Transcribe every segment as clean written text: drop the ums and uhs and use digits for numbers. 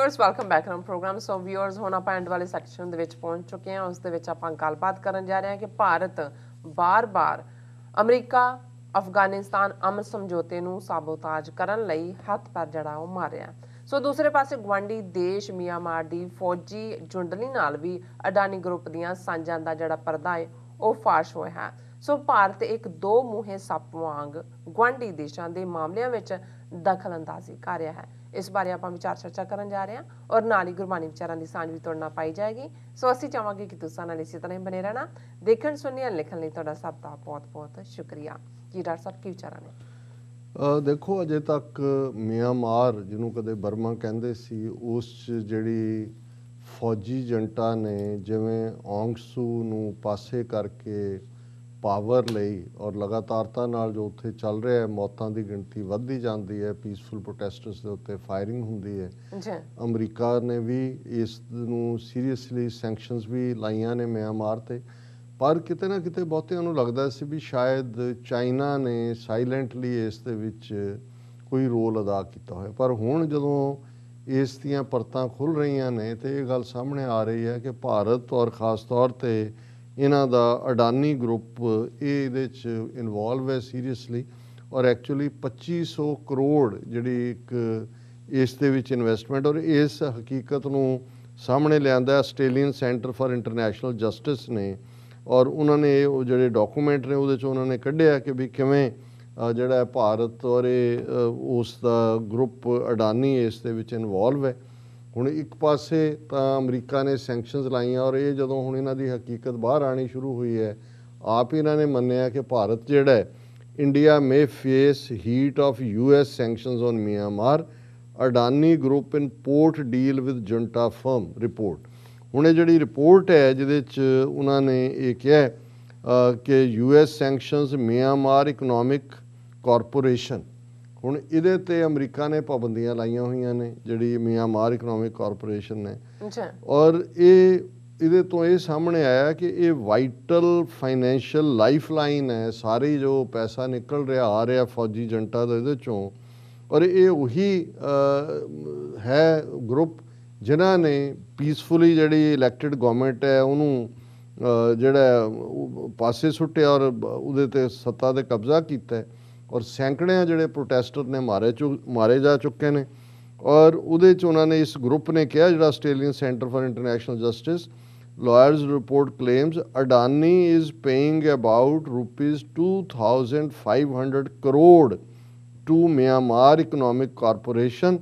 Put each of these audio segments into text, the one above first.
Viewers welcome back on programme. So viewers ਹੁਣ ਆਪਾਂ and ਵਾਲੇ ਸੈਕਸ਼ਨ ਦੇ ਵਿੱਚ ਪਹੁੰਚ ਚੁੱਕੇ ਹਾਂ। ਉਸ ਦੇ ਵਿੱਚ ਆਪਾਂ ਗੱਲਬਾਤ ਕਰਨ ਜਾ ਰਹੇ ਹਾਂ ਕਿ ਭਾਰਤ ਬਾਰ-ਬਾਰ ਅਮਰੀਕਾ ਅਫਗਾਨਿਸਤਾਨ ਅਮਨ ਸਮਝੌਤੇ ਨੂੰ ਸਾਬੋਤਾਜ ਕਰਨ ਲਈ ਹੱਥ ਪੈਰ ਜਿਹੜਾ ਉਹ ਮਾਰਿਆ। ਸੋ ਦੂਸਰੇ ਪਾਸੇ ਗਵਾਂਢੀ ਦੇਸ਼ ਮਿਆਂਮਾਰ ਦੀ ਫੌਜੀ ਜੁੰਡਲੀ ਨਾਲ ਵੀ ਅਡਾਨੀ ਗਰੁੱਪ ਦੀਆਂ ਸਾਂਝਾਂ ਦਾ ਜਿਹੜਾ ਪਰਦਾ ਹੈ ਉਹ ਫਾਸ਼ ਹੋਇਆ ਹੈ। ਸੋ ਭਾਰਤ ਇੱਕ ਦੋ ਮੂੰਹੇ ਸੱਪ ਵਾਂਗ ਗਵਾਂਢੀ ਦੇਸ਼ਾਂ ਦੇ ਮਾਮਲਿਆਂ ਵਿੱਚ ਦਖਲ ਅੰਦਾਜ਼ੀ ਕਰ ਰਿਹਾ ਹੈ। इस बारे आप विचार चर्चा करन जा रहे हैं और नाल ही गुरबानी विचारां दी सांझ भी तुहाडे नाल पाई जाएगी। सो असीं चाहांगे कि तुसां नाल इसी तरह बने रहना। देखण सुनने लिखण लई तुहाडा सब दा बहुत बहुत शुक्रिया। जी डॉक्टर साहब की विचारां ने? देखो अजे तक म्यांमार जिन्हों कदे बर्मा कहंदे सी उस जिहड़ी फौजी जंटा ने जिवें औंग सू नूं पासे करके पावर लई और लगातारता नाल जो उत्थे चल रहा है मौतां दी गिणती वधदी जांदी है, पीसफुल प्रोटेस्टर्स दे उत्ते फायरिंग हुंदी है। अमरीका ने भी इस नूं सीरीयसली सैंक्शनस भी लाइयां ने म्यांमार ते, पर किते ना किते बहुतिआं नूं लगदा सी भी शायद चाइना ने साइलेंटली इस दे विच कोई रोल अदा कीता होया, पर हुण जदों इस दीयां परतां खुल रहीआं ने ते इह गल सामने आ रही है कि भारत और खास तौर ते इन्हां दा अडानी ग्रुप ਇਹਦੇ 'ਚ ਇਨਵੋਲਵ ਹੈ ਸੀਰੀਅਸਲੀ ਔਰ ਐਕਚੁਅਲੀ 2500 ਕਰੋੜ ਜਿਹੜੀ ਇੱਕ ਇਸ ਦੇ ਵਿੱਚ ਇਨਵੈਸਟਮੈਂਟ ਔਰ ਇਸ ਹਕੀਕਤ ਨੂੰ ਸਾਹਮਣੇ ਲਿਆਂਦਾ Australian Centre for International justice ਨੇ ਔਰ ਉਹਨਾਂ ਨੇ ਉਹ ਜਿਹੜੇ ਡਾਕੂਮੈਂਟ ਨੇ ਉਹਦੇ 'ਚ ਉਹਨਾਂ ਨੇ ਕੱਢਿਆ ਕਿ ਵੀ ਕਿਵੇਂ ਜਿਹੜਾ ਭਾਰਤ ਔਰ ਇਹ ਉਸ ਦਾ ਗਰੁੱਪ ਅਡਾਨੀ ਇਸ ਦੇ ਵਿੱਚ ਇਨਵੋਲਵ ਹੈ। ਹੁਣ ਇੱਕ ਪਾਸੇ ਤਾਂ ਅਮਰੀਕਾ ਨੇ ਸੈਂਕਸ਼ਨਸ ਲਾਈਆਂ ਔਰ ਇਹ ਜਦੋਂ ਹੁਣ ਇਹਨਾਂ ਦੀ ਹਕੀਕਤ ਬਾਹਰ ਆਉਣੀ ਸ਼ੁਰੂ ਹੋਈ ਹੈ ਆਪ ਇਹਨਾਂ ਨੇ ਮੰਨਿਆ ਕਿ ਭਾਰਤ ਜਿਹੜਾ ਹੈ India may face heat of US sanctions on Myanmar Adani group in port deal with junta firm report. ਹੁਣ ਇਹ ਜਿਹੜੀ ਰਿਪੋਰਟ ਹੈ ਜਿਹਦੇ 'ਚ ਉਹਨਾਂ ਨੇ ਇਹ ਕਿਹਾ ਕਿ US sanctions Myanmar Economic corporation ਹੁਣ ਇਹਦੇ ਤੇ ਅਮਰੀਕਾ ਨੇ ਪਾਬੰਦੀਆਂ ਲਾਈਆਂ ਹੋਈਆਂ ਨੇ ਜਿਹੜੀ ਮਿਆਂਮਾਰ ਇਕਨੋਮਿਕ ਕਾਰਪੋਰੇਸ਼ਨ ਨੇ ਔਰ ਇਹਦੇ ਤੋਂ ਇਹ ਸਾਹਮਣੇ ਆਇਆ ਕਿ ਇਹ ਵਾਈਟਲ ਫਾਈਨੈਂਸ਼ੀਅਲ ਲਾਈਫ ਲਾਈਨ ਹੈ ਸਾਰੀ ਜੋ ਪੈਸਾ ਨਿਕਲ ਰਿਹਾ ਆ ਰਿਹਾ ਫੌਜੀ ਜੰਟਾ ਦਾ ਇਹਦੇ ਚੋਂ ਔਰ ਇਹ ਉਹੀ ਹੈ ਗਰੁੱਪ ਜਿਨ੍ਹਾਂ ਨੇ ਪੀਸਫੁਲੀ ਜਿਹੜੀ ਇਲੈਕਟਿਡ ਗਵਰਨਮੈਂਟ ਹੈ ਉਹਨੂੰ ਜਿਹੜਾ ਪਾਸੇ ਸੁੱਟਿਆ ਔਰ ਉਹਦੇ ਤੇ ਸੱਤਾ ਤੇ ਕਬਜ਼ਾ ਕੀਤਾ ਔਰ ਸੈਂਕੜਿਆਂ ਜਿਹੜੇ ਪ੍ਰੋਟੈਸਟਰ ਨੇ ਮਾਰੇ ਜਾ ਚੁੱਕੇ ਨੇ ਔਰ ਉਹਦੇ 'ਚ ਉਹਨਾਂ ਨੇ ਇਸ ਗਰੁੱਪ ਨੇ ਕਿਹਾ ਜਿਹੜਾ Australian Centre for International Justice lawyers report claims Adani is paying about ₹2500 crore to Myanmar Economic Corporation.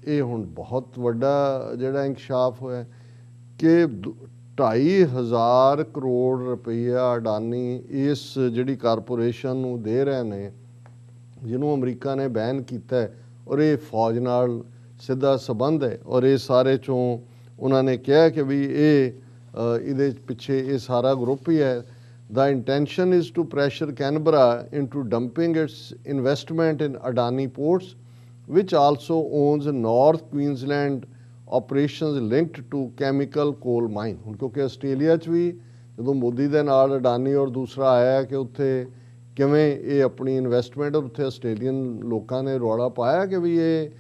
ਇਹ ਹੁਣ ਬਹੁਤ ਵੱਡਾ ਜਿਹੜਾ ਇੰਕਸ਼ਾਫ ਹੋਇਆ ਕਿ 2500 ਕਰੋੜ ਰੁਪਈਆ ਅਡਾਨੀ ਇਸ ਜਿਹੜੀ ਕਾਰਪੋਰੇਸ਼ਨ ਨੂੰ ਦੇ ਰਹੇ ਨੇ ਜਿਹਨੂੰ ਅਮਰੀਕਾ ਨੇ ਬੈਨ ਕੀਤਾ ਔਰ ਇਹ ਫੌਜ ਨਾਲ ਸਿੱਧਾ ਸੰਬੰਧ ਹੈ ਔਰ ਇਹ ਸਾਰੇ 'ਚੋਂ ਉਹਨਾਂ ਨੇ ਕਿਹਾ ਕਿ ਵੀ ਇਹਦੇ ਪਿੱਛੇ ਇਹ ਸਾਰਾ ਗਰੁੱਪ ਹੀ ਹੈ। The intention is to pressure Canberra into dumping its investment in Adani Ports, which also owns North Queensland operations linked to chemical coal mine। ਹੁਣ ਕਿਉਂਕਿ ਆਸਟ੍ਰੇਲੀਆ 'ਚ ਵੀ ਜਦੋਂ ਮੋਦੀ ਦੇ ਨਾਲ ਅਡਾਨੀ ਔਰ ਦੂਸਰਾ ਆਇਆ ਕਿ ਉੱਥੇ ਕਿਵੇਂ ਇਹ ਆਪਣੀ ਇਨਵੈਸਟਮੈਂਟ ਔਰ ਉੱਥੇ ਆਸਟ੍ਰੇਲੀਅਨ ਲੋਕਾਂ ਨੇ ਰੌਲਾ ਪਾਇਆ ਕਿ ਵੀ ਇਹ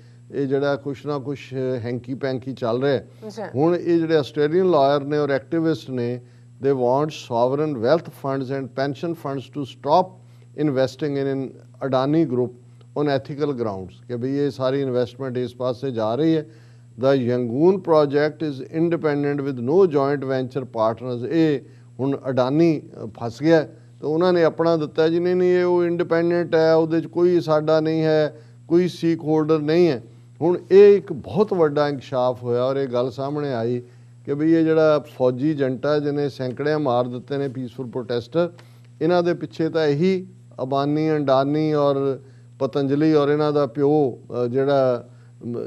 ਜਿਹੜਾ ਕੁਛ ਨਾ ਕੁਛ ਹੈਂਕੀ ਪੈਂਕੀ ਚੱਲ ਰਿਹਾ। ਹੁਣ ਇਹ ਜਿਹੜੇ ਆਸਟ੍ਰੇਲੀਅਨ ਲਾਇਰ ਨੇ ਔਰ ਐਕਟਿਵਿਸਟ ਨੇ they want sovereign wealth funds and pension funds to stop investing in Adani Group on ethical grounds कि भाई ये सारी इन्वेस्टमेंट इस पास से जा रही है। The Yangon project is independent with no joint venture partners। ये हुण अडानी फस गया तो उन्होंने अपना दिता जी नहीं ये वो इंडिपेंडेंट है उहदे च कोई साडा नहीं है कोई स्टेक होल्डर नहीं है। हुण ये एक बहुत वड्डा इंकशाफ होया और ये गल सामने आई कि भी ये जड़ा फौजी जंटा जिन्हें सैकड़ियां मार दिते ने पीसफुल प्रोटेस्टर इन्हां दे पिछे तां यही अबानी अंडानी और पतंजलि और इन्हां दा प्यो जिहड़ा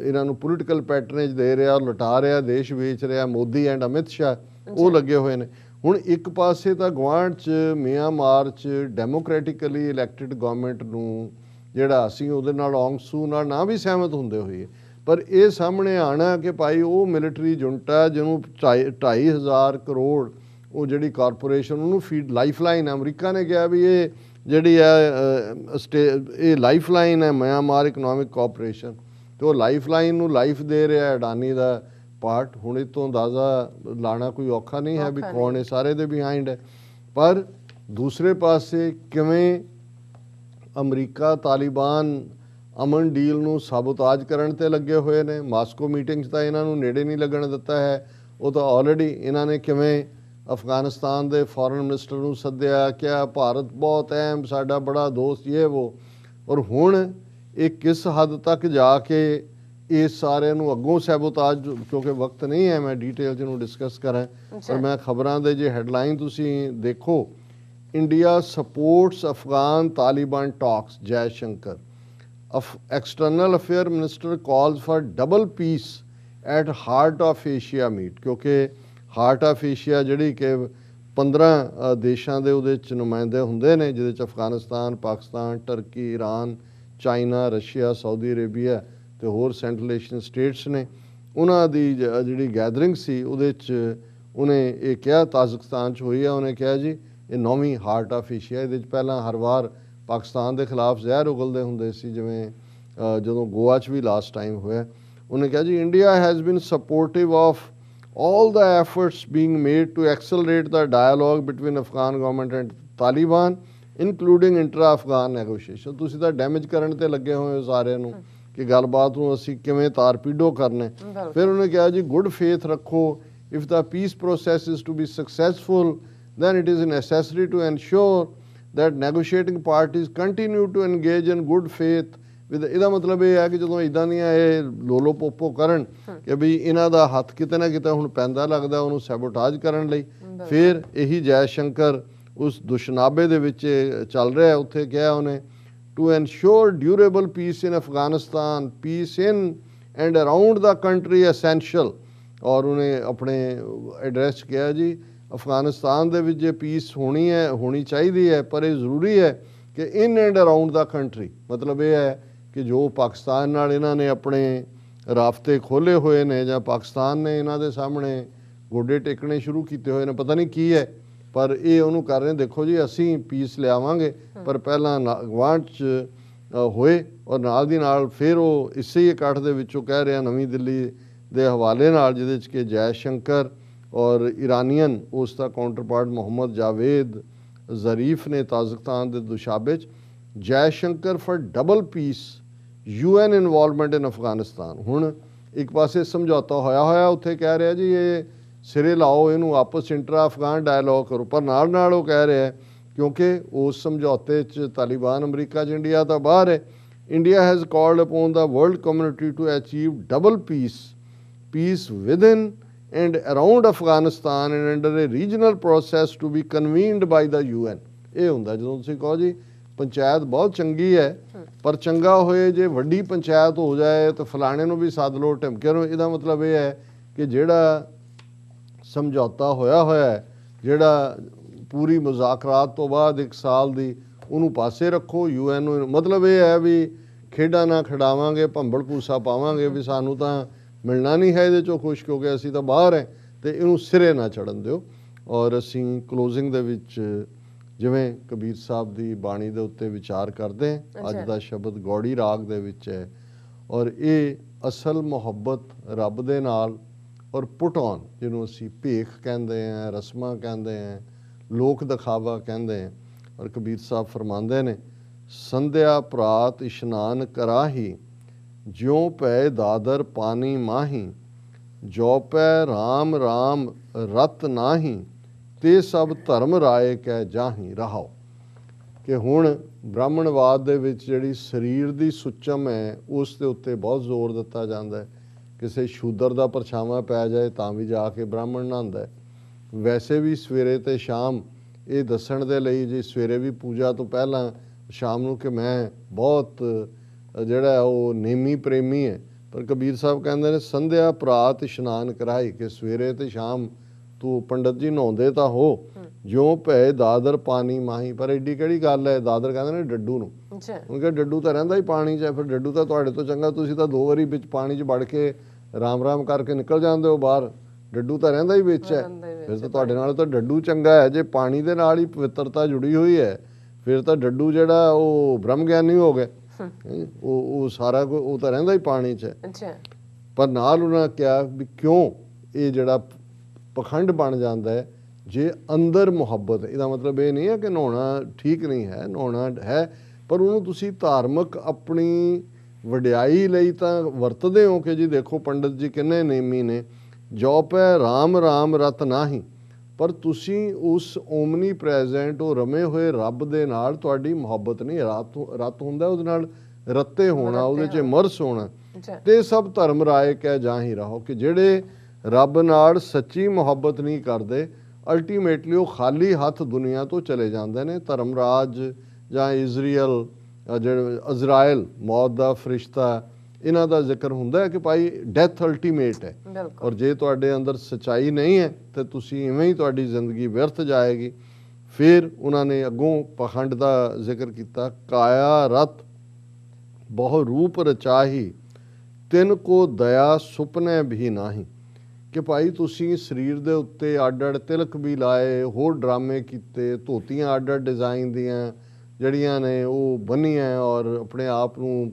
इन्हां नूं पोलीटिकल पैटरनेज दे रहा और लुटा रहा देश वेच रहा मोदी एंड अमित शाह वो लगे हुए ने। हुण एक पासे तां गुआंढ च म्यांमार च डेमोक्रेटिकली इलैक्टिड गवर्नमेंट नूं जिहड़ा असीं उहदे नाल औंग सू नाल ना भी सहमत हुंदे होईए पर ਇਹ ਸਾਹਮਣੇ ਆਣਾ ਕਿ ਭਾਈ ਉਹ ਮਿਲਟਰੀ ਜੁੰਟਾ ਜਿਹਨੂੰ 2500 ਕਰੋੜ ਉਹ ਜਿਹੜੀ ਕਾਰਪੋਰੇਸ਼ਨ ਉਹਨੂੰ ਫੀਡ ਲਾਈਫ ਲਾਈਨ ਅਮਰੀਕਾ ਨੇ ਕਿਹਾ ਵੀ ਇਹ ਜਿਹੜੀ ਹੈ ਇਹ ਲਾਈਫ ਲਾਈਨ ਹੈ ਮਿਆਂਮਾਰ ਇਕਨੋਮਿਕ ਕਾਰਪੋਰੇਸ਼ਨ ਤੇ ਉਹ ਲਾਈਫ ਲਾਈਨ ਨੂੰ ਲਾਈਫ ਦੇ ਰਿਹਾ ਅਡਾਨੀ ਦਾ ਪਾਰਟ। ਹੁਣ ਇਹ ਤੋਂ ਅੰਦਾਜ਼ਾ ਲਾਣਾ ਕੋਈ ਔਖਾ ਨਹੀਂ ਹੈ ਵੀ ਕੌਣ ਇਹ ਸਾਰੇ ਦੇ ਬਿਹਾਈਂਡ ਹੈ। ਪਰ ਦੂਸਰੇ ਪਾਸੇ ਕਿਵੇਂ ਅਮਰੀਕਾ ਤਾਲਿਬਾਨ ਅਮਨ ਡੀਲ ਨੂੰ ਸਾਬੋਤਾਜ ਕਰਨ ਤੇ ਲੱਗੇ ਹੋਏ ਨੇ। ਮਾਸਕੋ ਮੀਟਿੰਗ 'ਚ ਤਾਂ ਇਹਨਾਂ ਨੂੰ ਨੇੜੇ ਨਹੀਂ ਲੱਗਣ ਦਿੱਤਾ ਹੈ। ਉਹ ਤਾਂ ਆਲਰੇਡੀ ਇਹਨਾਂ ਨੇ ਕਿਵੇਂ ਅਫਗਾਨਿਸਤਾਨ ਦੇ ਫੋਰਨ ਮਿਨਿਸਟਰ ਨੂੰ ਸੱਦਿਆ, ਕਿਹਾ ਭਾਰਤ ਬਹੁਤ ਅਹਿਮ, ਸਾਡਾ ਬੜਾ ਦੋਸਤ ਇਹ ਵੋ। ਔਰ ਹੁਣ ਇਹ ਕਿਸ ਹੱਦ ਤੱਕ ਜਾ ਕੇ ਇਸ ਸਾਰਿਆਂ ਨੂੰ ਅੱਗੋਂ ਸੈਬੋਤਾਜ, ਕਿਉਂਕਿ ਵਕਤ ਨਹੀਂ ਹੈ ਮੈਂ ਡਿਟੇਲ 'ਚ ਇਹਨੂੰ ਡਿਸਕਸ ਕਰਾਂ, ਪਰ ਮੈਂ ਖਬਰਾਂ ਦੇ ਜੇ ਹੈਡਲਾਈਨ ਤੁਸੀਂ ਦੇਖੋ, India supports Afghan Taliban talks, Jaishankar. External affair minister calls for double peace at heart of Asia meet, क्योंकि हार्ट ऑफ एशिया जिहड़ी कि 15 देशों के उहदे च नुमाइंदे हुंदे ने, जिहदे च Afghanistan, Pakistan, Turkey, Iran, China, Russia, Saudi Arabia ते होर सेंट्रल एशियन स्टेट्स ने। उन्हां दी जिहड़ी गैदरिंग सी उहदे च उहने ये कहा, ताजिकिस्तान च होई है, उहने कहा जी ये 9वीं हार्ट ऑफ एशिया। इहदे च पहलां हर वार पाकिस्तान के खिलाफ जहर उगलते होंदे सी, जिवें जदों गोवा च भी लास्ट टाइम होया। उन्हें कहा जी India has been supportive of all the efforts being made to accelerate the dialogue between Afghan government and Taliban including intra Afghan negotiation. तुसीं तां डैमेज करन ते लगे होए हो सारिਆਂ ਨੂੰ कि गलबात ਨੂੰ ਅਸੀਂ ਕਿਵੇਂ ਤਾਰ-ਪੀੜੋ ਕਰਨਾ। ਫਿਰ ਉਹਨੇ ਕਿਹਾ ਜੀ ਗੁੱਡ ਫੇਥ ਰੱਖੋ, if the peace process is to be successful then it is necessary to ensure that negotiating parties continue to engage in good faith with। ਇਹਦਾ ਮਤਲਬ ਇਹ ਹੈ ਕਿ ਜਦੋਂ ਇਦਾਂ ਦੀਆਂ ਇਹ ਲੋਲੋ ਪੋਪੋ ਕਰਨ ਕਿ ਵੀ ਇਹਨਾਂ ਦਾ ਹੱਥ ਕਿਤੇ ਨਾ ਕਿਤੇ ਹੁਣ ਪੈਂਦਾ ਲੱਗਦਾ ਉਹਨੂੰ ਸੈਬੋਟਾਜ ਕਰਨ ਲਈ, ਫਿਰ ਇਹੀ ਜੈ ਸ਼ੰਕਰ ਉਸ ਦੁਸ਼ਨਾਬੇ ਦੇ ਵਿੱਚ ਚੱਲ ਰਿਹਾ। ਉੱਥੇ ਕਿਹਾ ਉਹਨੇ to ensure durable peace in Afghanistan, peace in and around the country essential। और उन्हें अपने एड्रैस 'ਚ ਕਿਹਾ ਜੀ ਅਫਗਾਨਿਸਤਾਨ ਦੇ ਵਿੱਚ ਜੇ ਪੀਸ ਹੋਣੀ ਚਾਹੀਦੀ ਹੈ, ਪਰ ਇਹ ਜ਼ਰੂਰੀ ਹੈ ਕਿ in and around the country. ਮਤਲਬ ਇਹ ਹੈ ਕਿ ਜੋ ਪਾਕਿਸਤਾਨ ਨਾਲ ਇਹਨਾਂ ਨੇ ਆਪਣੇ ਰਾਬਤੇ ਖੋਲ੍ਹੇ ਹੋਏ ਨੇ ਜਾਂ ਪਾਕਿਸਤਾਨ ਨੇ ਇਹਨਾਂ ਦੇ ਸਾਹਮਣੇ ਗੋਡੇ ਟੇਕਣੇ ਸ਼ੁਰੂ ਕੀਤੇ ਹੋਏ ਨੇ, ਪਤਾ ਨਹੀਂ ਕੀ ਹੈ, ਪਰ ਇਹ ਉਹਨੂੰ ਕਰ ਰਹੇ। ਦੇਖੋ ਜੀ ਅਸੀਂ ਪੀਸ ਲਿਆਵਾਂਗੇ, ਪਰ ਪਹਿਲਾਂ ਗਵਾਂਢ 'ਚ ਹੋਏ। ਔਰ ਨਾਲ ਦੀ ਨਾਲ ਫਿਰ ਉਹ ਇਸੇ ਇਕੱਠ ਦੇ ਵਿੱਚੋਂ ਕਹਿ ਰਿਹਾ ਨਵੀਂ ਦਿੱਲੀ ਦੇ ਹਵਾਲੇ ਨਾਲ, ਜਿਹਦੇ 'ਚ ਕਿ ਜੈ ਸ਼ੰਕਰ और ईरानियन उसका counterpart Mohammad Javad Zarif ने ताजिकिस्तान के Dushanbe Jai Shankar for double peace UN involvement in Afghanistan. हुण एक पासे समझौता होया उत्थे कह रहा जी ये सिरे लाओ, इनू आपस इंट्रा अफगान डायलॉग करो, पर नाल नाल वो कह रहा है क्योंकि उस समझौते च तालिबान अमरीका च इंडिया तो बाहर है। India has called upon the world community to achieve double peace within and around Afghanistan and under a regional process to be convened by the UN। ਇਹ ਹੁੰਦਾ ਜਦੋਂ ਤੁਸੀਂ ਕਹੋ ਜੀ ਪੰਚਾਇਤ ਬਹੁਤ ਚੰਗੀ ਹੈ, ਪਰ ਚੰਗਾ ਹੋਏ ਜੇ ਵੱਡੀ ਪੰਚਾਇਤ ਹੋ ਜਾਏ ਤਾਂ ਫਲਾਣੇ ਨੂੰ ਵੀ ਸੱਦ ਲਓ, ਢਮਕੇ ਨੂੰ। ਇਹਦਾ ਮਤਲਬ ਇਹ ਹੈ ਕਿ ਜਿਹੜਾ ਸਮਝੌਤਾ ਹੋਇਆ ਹੈ, ਜਿਹੜਾ ਪੂਰੀ ਮੁਜ਼ਾਕਰਾਤ ਤੋਂ ਬਾਅਦ 1 ਸਾਲ ਦੀ, ਉਹਨੂੰ ਪਾਸੇ ਰੱਖੋ। UN ਨੂੰ ਮਤਲਬ ਇਹ ਹੈ ਵੀ ਖੇਡਾਂ ਨਾ ਖਿਡਾਵਾਂਗੇ, ਭੰਬਲ ਭੂਸਾ ਪਾਵਾਂਗੇ ਵੀ ਸਾਨੂੰ ਤਾਂ ਮਿਲਣਾ ਨਹੀਂ ਹੈ ਇਹਦੇ 'ਚੋਂ ਖੁਸ਼, ਕਿਉਂਕਿ ਅਸੀਂ ਤਾਂ ਬਾਹਰ ਹੈ, ਅਤੇ ਇਹਨੂੰ ਸਿਰੇ ਨਾ ਚੜ੍ਹਨ ਦਿਓ। ਔਰ ਅਸੀਂ ਕਲੋਜ਼ਿੰਗ ਦੇ ਵਿੱਚ ਜਿਵੇਂ ਕਬੀਰ ਸਾਹਿਬ ਦੀ ਬਾਣੀ ਦੇ ਉੱਤੇ ਵਿਚਾਰ ਕਰਦੇ ਹਾਂ। ਅੱਜ ਦਾ ਸ਼ਬਦ ਗੌੜੀ ਰਾਗ ਦੇ ਵਿੱਚ ਹੈ, ਔਰ ਇਹ ਅਸਲ ਮੁਹੱਬਤ ਰੱਬ ਦੇ ਨਾਲ ਔਰ ਪੁੱਟ ਔਨ, ਜਿਹਨੂੰ ਅਸੀਂ ਭੇਖ ਕਹਿੰਦੇ ਹਾਂ, ਰਸਮਾਂ ਕਹਿੰਦੇ ਹਾਂ, ਲੋਕ ਦਿਖਾਵਾ ਕਹਿੰਦੇ ਹਾਂ। ਔਰ ਕਬੀਰ ਸਾਹਿਬ ਫਰਮਾਉਂਦੇ ਨੇ, ਸੰਧਿਆ ਪ੍ਰਾਤ ਇਸ਼ਨਾਨ ਕਰਾਹੀ ਜਿਉਂ ਪੈ ਦਾਦਰ ਪਾਣੀ ਮਾਹੀ, ਜੋ ਪੈ ਰਾਮ ਰਾਮ ਰਤ ਨਾਹੀ, ਤੇ ਸਭ ਧਰਮ ਰਾਏ ਕਹਿ ਜਾਹੀ ਰਹਾਓ। ਕਿ ਹੁਣ ਬ੍ਰਾਹਮਣਵਾਦ ਦੇ ਵਿੱਚ ਜਿਹੜੀ ਸਰੀਰ ਦੀ ਸੁੱਚਮ ਹੈ ਉਸ ਦੇ ਉੱਤੇ ਬਹੁਤ ਜ਼ੋਰ ਦਿੱਤਾ ਜਾਂਦਾ ਹੈ। ਕਿਸੇ ਸ਼ੂਦਰ ਦਾ ਪਰਛਾਵਾਂ ਪੈ ਜਾਏ ਤਾਂ ਵੀ ਜਾ ਕੇ ਬ੍ਰਾਹਮਣ ਨਹਾਉਂਦਾ। ਵੈਸੇ ਵੀ ਸਵੇਰੇ ਤੇ ਸ਼ਾਮ ਇਹ ਦੱਸਣ ਦੇ ਲਈ ਜੀ, ਸਵੇਰੇ ਵੀ ਪੂਜਾ ਤੋਂ ਪਹਿਲਾਂ ਸ਼ਾਮ ਨੂੰ, ਕਿ ਮੈਂ ਬਹੁਤ ਜਿਹੜਾ ਉਹ ਨੇਮੀ ਪ੍ਰੇਮੀ ਹੈ। ਪਰ ਕਬੀਰ ਸਾਹਿਬ ਕਹਿੰਦੇ ਨੇ ਸੰਧਿਆ ਪ੍ਰਾਤ ਇਸ਼ਨਾਨ ਕਰਾਈ, ਕਿ ਸਵੇਰੇ ਤੇ ਸ਼ਾਮ ਤੂੰ ਪੰਡਤ ਜੀ ਨਹਾਉਂਦੇ ਤਾਂ ਹੋ, ਜਿਉਂ ਭੈ ਦਾਦਰ ਪਾਣੀ ਮਾਹੀ। ਪਰ ਐਡੀ ਕਿਹੜੀ ਗੱਲ ਹੈ, ਦਾਦਰ ਕਹਿੰਦੇ ਨੇ ਡੱਡੂ ਨੂੰ। ਹੁਣ ਕਿ ਡੱਡੂ ਤਾਂ ਰਹਿੰਦਾ ਹੀ ਪਾਣੀ 'ਚ ਹੈ, ਫਿਰ ਡੱਡੂ ਤਾਂ ਤੁਹਾਡੇ ਤੋਂ ਚੰਗਾ, ਤੁਸੀਂ ਤਾਂ 2 ਵਾਰੀ ਵਿੱਚ ਪਾਣੀ 'ਚ ਵੜ ਕੇ ਰਾਮ ਰਾਮ ਕਰਕੇ ਨਿਕਲ ਜਾਂਦੇ ਹੋ ਬਾਹਰ, ਡੱਡੂ ਤਾਂ ਰਹਿੰਦਾ ਹੀ ਵਿੱਚ ਹੈ। ਫਿਰ ਤਾਂ ਤੁਹਾਡੇ ਨਾਲ ਤਾਂ ਡੱਡੂ ਚੰਗਾ ਹੈ। ਜੇ ਪਾਣੀ ਦੇ ਨਾਲ ਹੀ ਪਵਿੱਤਰਤਾ ਜੁੜੀ ਹੋਈ ਹੈ, ਫਿਰ ਤਾਂ ਡੱਡੂ ਜਿਹੜਾ ਉਹ ਬ੍ਰਹਮ ਗਿਆਨੀ ਹੋ ਗਏ। ਉਹ ਸਾਰਾ ਕੁਝ ਉਹ ਤਾਂ ਰਹਿੰਦਾ ਹੀ ਪਾਣੀ 'ਚ ਹੈ। ਅੱਛਾ ਪਰ ਨਾਲ ਉਹਨਾਂ ਕਿਹਾ ਵੀ ਕਿਉਂ ਇਹ ਜਿਹੜਾ ਪਖੰਡ ਬਣ ਜਾਂਦਾ ਹੈ ਜੇ ਅੰਦਰ ਮੁਹੱਬਤ, ਇਹਦਾ ਮਤਲਬ ਇਹ ਨਹੀਂ ਹੈ ਕਿ ਨਹਾਉਣਾ ਠੀਕ ਨਹੀਂ ਹੈ, ਨਹਾਉਣਾ ਹੈ, ਪਰ ਉਹਨੂੰ ਤੁਸੀਂ ਧਾਰਮਿਕ ਆਪਣੀ ਵਡਿਆਈ ਲਈ ਤਾਂ ਵਰਤਦੇ ਹੋ ਕਿ ਜੀ ਦੇਖੋ ਪੰਡਤ ਜੀ ਕਿੰਨੇ ਨੇਮੀ ਨੇ, ਜੋਪੈ ਰਾਮ ਰਾਮ ਰਤ ਨਾਹੀ, ਪਰ ਤੁਸੀਂ ਉਸ ਓਮਨੀ ਪ੍ਰੈਜ਼ੈਂਟ ਉਹ ਰਮੇ ਹੋਏ ਰੱਬ ਦੇ ਨਾਲ ਤੁਹਾਡੀ ਮੁਹੱਬਤ ਨਹੀਂ, ਰਤ ਹੁੰਦਾ ਉਹਦੇ ਨਾਲ ਰੱਤੇ ਹੋਣਾ, ਉਹਦੇ 'ਚ ਮਰਸ ਹੋਣਾ। ਤੇ ਸਭ ਧਰਮ ਰਾਏ ਕਹਿ ਜਾਹੀ ਰਹੋ ਕਿ ਜਿਹੜੇ ਰੱਬ ਨਾਲ ਸੱਚੀ ਮੁਹੱਬਤ ਨਹੀਂ ਕਰਦੇ ਅਲਟੀਮੇਟਲੀ ਉਹ ਖਾਲੀ ਹੱਥ ਦੁਨੀਆ ਤੋਂ ਚਲੇ ਜਾਂਦੇ ਨੇ। ਧਰਮਰਾਜ ਜਾਂ ਇਜ਼ਰਾਈਲ ਜਿਹੜੇ ਇਜ਼ਰਾਈਲ ਮੌਤ ਦਾ ਫਰਿਸ਼ਤਾ, ਇਹਨਾਂ ਦਾ ਜ਼ਿਕਰ ਹੁੰਦਾ ਹੈ ਕਿ ਭਾਈ ਡੈਥ ਅਲਟੀਮੇਟ ਹੈ, ਔਰ ਜੇ ਤੁਹਾਡੇ ਅੰਦਰ ਸੱਚਾਈ ਨਹੀਂ ਹੈ ਤੇ ਤੁਸੀਂ ਇਵੇਂ ਹੀ ਤੁਹਾਡੀ ਜ਼ਿੰਦਗੀ ਵਿਅਰਥ ਜਾਏਗੀ। ਫਿਰ ਉਹਨਾਂ ਨੇ ਅੱਗੋਂ ਪਖੰਡ ਦਾ ਜ਼ਿਕਰ ਕੀਤਾ, ਕਾਇਆ ਰਤ ਬਹੁ ਰੂਪ ਰਚਾਹੀ ਤਿੰਨ ਕੋ ਦਇਆ ਸੁਪਨੇ ਵੀ ਨਾਹੀ, ਕਿ ਭਾਈ ਤੁਸੀਂ ਸਰੀਰ ਦੇ ਉੱਤੇ ਅੱਡ ਅੱਡ ਤਿਲਕ ਵੀ ਲਾਏ, ਹੋਰ ਡਰਾਮੇ ਕੀਤੇ, ਧੋਤੀਆਂ ਅੱਡ ਅੱਡ ਡਿਜ਼ਾਈਨ ਦੀਆਂ ਜਿਹੜੀਆਂ ਨੇ ਉਹ ਬੰਨੀਆਂ, ਔਰ ਆਪਣੇ ਆਪ ਨੂੰ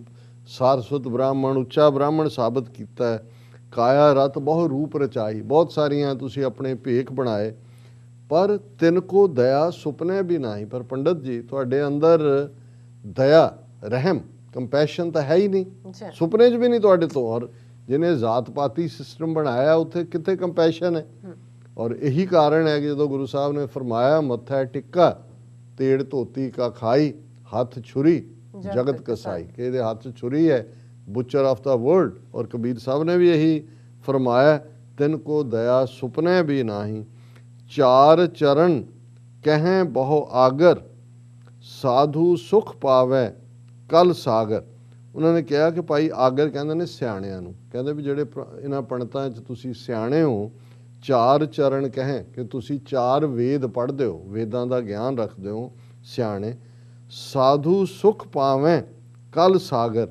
ਸਾਰਸਵਤ ਬ੍ਰਾਹਮਣ, ਉੱਚਾ ਬ੍ਰਾਹਮਣ ਸਾਬਤ ਕੀਤਾ। ਕਾਇਆ ਰਤ ਬਹੁ ਰੂਪ ਰਚਾਈ, ਬਹੁਤ ਸਾਰੀਆਂ ਤੁਸੀਂ ਆਪਣੇ ਭੇਖ ਬਣਾਏ, ਪਰ ਤਿੰਨ ਕੋ ਦਇਆ ਸੁਪਨੇ ਵੀ ਨਹੀਂ। ਪਰ ਪੰਡਤ ਜੀ ਤੁਹਾਡੇ ਅੰਦਰ ਦਇਆ, ਰਹਿਮ, ਕੰਪੈਸ਼ਨ ਤਾਂ ਹੈ ਹੀ ਨਹੀਂ, ਸੁਪਨੇ 'ਚ ਵੀ ਨਹੀਂ ਤੁਹਾਡੇ ਤੋਂ। ਔਰ ਜਿਹਨੇ ਜ਼ਾਤ ਪਾਤੀ ਸਿਸਟਮ ਬਣਾਇਆ ਉੱਥੇ ਕਿੱਥੇ ਕੰਪੈਸ਼ਨ ਹੈ। ਔਰ ਇਹੀ ਕਾਰਨ ਹੈ ਕਿ ਜਦੋਂ ਗੁਰੂ ਸਾਹਿਬ ਨੇ ਫਰਮਾਇਆ ਮੱਥਾ ਟਿੱਕਾ ਤੇੜ ਧੋਤੀ ਕਾ ਖਾਈ ਹੱਥ ਛੁਰੀ ਜਗਤ ਕਸਾਈ, ਕਿ ਇਹਦੇ ਹੱਥ 'ਚ ਛੁਰੀ ਹੈ, ਬੁੱਚਰ ਆਫ ਦਾ ਵਰਲਡ। ਔਰ ਕਬੀਰ ਸਾਹਿਬ ਨੇ ਵੀ ਇਹੀ ਫਰਮਾਇਆ, ਤਿੰਨ ਕੋ ਦਇਆ ਸੁਪਨੇ ਵੀ ਨਾਹੀ, ਚਾਰ ਚਰਨ ਕਹੇ ਬਹੁ ਆਗਰ, ਸਾਧੂ ਸੁਖ ਪਾਵੇ ਕਲ ਸਾਗਰ। ਉਹਨਾਂ ਨੇ ਕਿਹਾ ਕਿ ਭਾਈ ਆਗਰ ਕਹਿੰਦੇ ਨੇ ਸਿਆਣਿਆਂ ਨੂੰ, ਕਹਿੰਦੇ ਵੀ ਜਿਹੜੇ ਇਹਨਾਂ ਪੰਡਤਾਂ 'ਚ ਤੁਸੀਂ ਸਿਆਣੇ ਹੋ, ਚਾਰ ਚਰਨ ਕਹੇ ਕਿ ਤੁਸੀਂ ਚਾਰ ਵੇਦ ਪੜ੍ਹਦੇ ਹੋ, ਵੇਦਾਂ ਦਾ ਗਿਆਨ ਰੱਖਦੇ ਹੋ, ਸਿਆਣੇ। ਸਾਧੂ ਸੁਖ ਪਾਵੇਂ ਕਲ ਸਾਗਰ,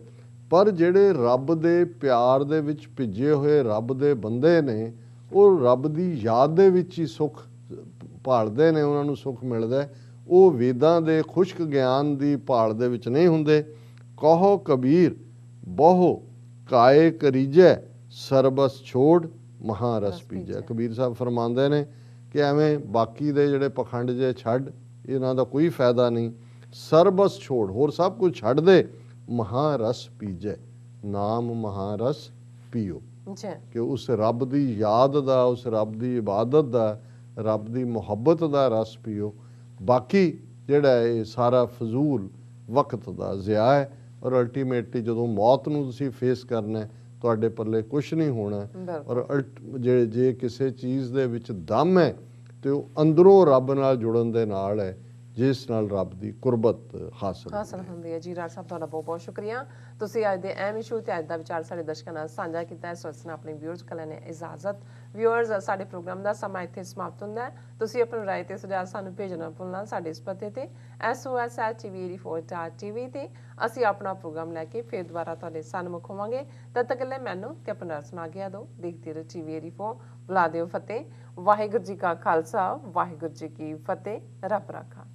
ਪਰ ਜਿਹੜੇ ਰੱਬ ਦੇ ਪਿਆਰ ਦੇ ਵਿੱਚ ਭਿੱਜੇ ਹੋਏ ਰੱਬ ਦੇ ਬੰਦੇ ਨੇ, ਉਹ ਰੱਬ ਦੀ ਯਾਦ ਦੇ ਵਿੱਚ ਹੀ ਸੁੱਖ ਭਾਲਦੇ ਨੇ, ਉਹਨਾਂ ਨੂੰ ਸੁੱਖ ਮਿਲਦਾ। ਉਹ ਵੇਦਾਂ ਦੇ ਖੁਸ਼ਕ ਗਿਆਨ ਦੀ ਭਾਲ ਦੇ ਵਿੱਚ ਨਹੀਂ ਹੁੰਦੇ। ਕਹੋ ਕਬੀਰ ਬਹੁ ਕਾਏ ਕਰੀਜੈ, ਸਰਬਸ ਛੋੜ ਮਹਾਰਸ ਪੀਜੈ। ਕਬੀਰ ਸਾਹਿਬ ਫਰਮਾਉਂਦੇ ਨੇ ਕਿ ਐਵੇਂ ਬਾਕੀ ਦੇ ਜਿਹੜੇ ਪਖੰਡ ਜੇ ਛੱਡ, ਇਹਨਾਂ ਦਾ ਕੋਈ ਫਾਇਦਾ ਨਹੀਂ। ਸਰਬਸ ਛੋੜ, ਹੋਰ ਸਭ ਕੁਝ ਛੱਡ ਦੇ, ਮਹਾਰਸ ਪੀਜੈ, ਨਾਮ ਮਹਾਰਸ ਪੀਓ, ਕਿ ਉਸ ਰੱਬ ਦੀ ਯਾਦ ਦਾ, ਉਸ ਰੱਬ ਦੀ ਇਬਾਦਤ ਦਾ, ਰੱਬ ਦੀ ਮੁਹੱਬਤ ਦਾ ਰਸ ਪੀਓ। ਬਾਕੀ ਜਿਹੜਾ ਇਹ ਸਾਰਾ ਫਜ਼ੂਲ ਵਕਤ ਦਾ ਜ਼ਿਆ ਹੈ। ਔਰ ਅਲਟੀਮੇਟਲੀ ਜਦੋਂ ਮੌਤ ਨੂੰ ਤੁਸੀਂ ਫੇਸ ਕਰਨਾ, ਤੁਹਾਡੇ ਪੱਲੇ ਕੁਛ ਨਹੀਂ ਹੋਣਾ। ਔਰ ਜੇ ਕਿਸੇ ਚੀਜ਼ ਦੇ ਵਿੱਚ ਦਮ ਹੈ ਤੇ ਉਹ ਅੰਦਰੋਂ ਰੱਬ ਨਾਲ ਜੁੜਨ ਦੇ ਨਾਲ ਹੈ, ਜਿਸ ਨਾਲ ਰੱਬ ਦੀ ਕੁਰਬਤ ਹਾਸਲ ਹੁੰਦੀ ਹੈ। ਜੀ ਰਾਜ ਸਾਹਿਬ ਤੁਹਾਡਾ ਬਹੁਤ ਬਹੁਤ ਸ਼ੁਕਰੀਆ, ਤੁਸੀਂ ਅੱਜ ਦੇ ਅਹਿਮ ਇਸ਼ੂ ਤੇ ਅੱਜ ਦਾ ਵਿਚਾਰ ਸਾਡੇ ਦਰਸ਼ਕਾਂ ਨਾਲ ਸਾਂਝਾ ਕੀਤਾ। ਇਸ ਵਕਤ ਆਪਣੇ ਵਿਊਅਰਸ ਕੋਲ ਲੈਣੇ ਇਜਾਜ਼ਤ। ਵਿਊਅਰਸ, ਸਾਡੇ ਪ੍ਰੋਗਰਾਮ ਦਾ ਸਮਾਂ ਇੱਥੇ ਸਮਾਪਤ ਹੁੰਦਾ ਹੈ। ਤੁਸੀਂ ਆਪਣੀ ਰਾਏ ਤੇ ਸੁਝਾਅ ਸਾਨੂੰ ਭੇਜਣਾ ਭੁੱਲਣਾ ਸਾਡੇ ਇਸ ਪਤੇ ਤੇ sos@tv84.tv ਤੇ ਅਸੀਂ ਆਪਣਾ ਪ੍ਰੋਗਰਾਮ ਲੈ ਕੇ ਫਿਰ ਦੁਬਾਰਾ ਤੁਹਾਡੇ ਸਨਮੁਖ ਹੋਵਾਂਗੇ। ਤਦ ਤੱਕ ਲਈ ਮੈਨੂੰ ਤੇ ਆਪਣਾ ਸੁਣਾ ਗਿਆ ਦਿਓ। ਦੇਖਦੇ ਰਹੋ TV84, ਬੁਲਾ ਦਿਓ ਫਤਿਹ। ਵਾਹਿਗੁਰੂ ਜੀ ਕਾ ਖਾਲਸਾ, ਵਾਹਿਗੁਰੂ ਜੀ ਕੀ ਫਤਿਹ। ਰੱਬ ਰਾਖਾ।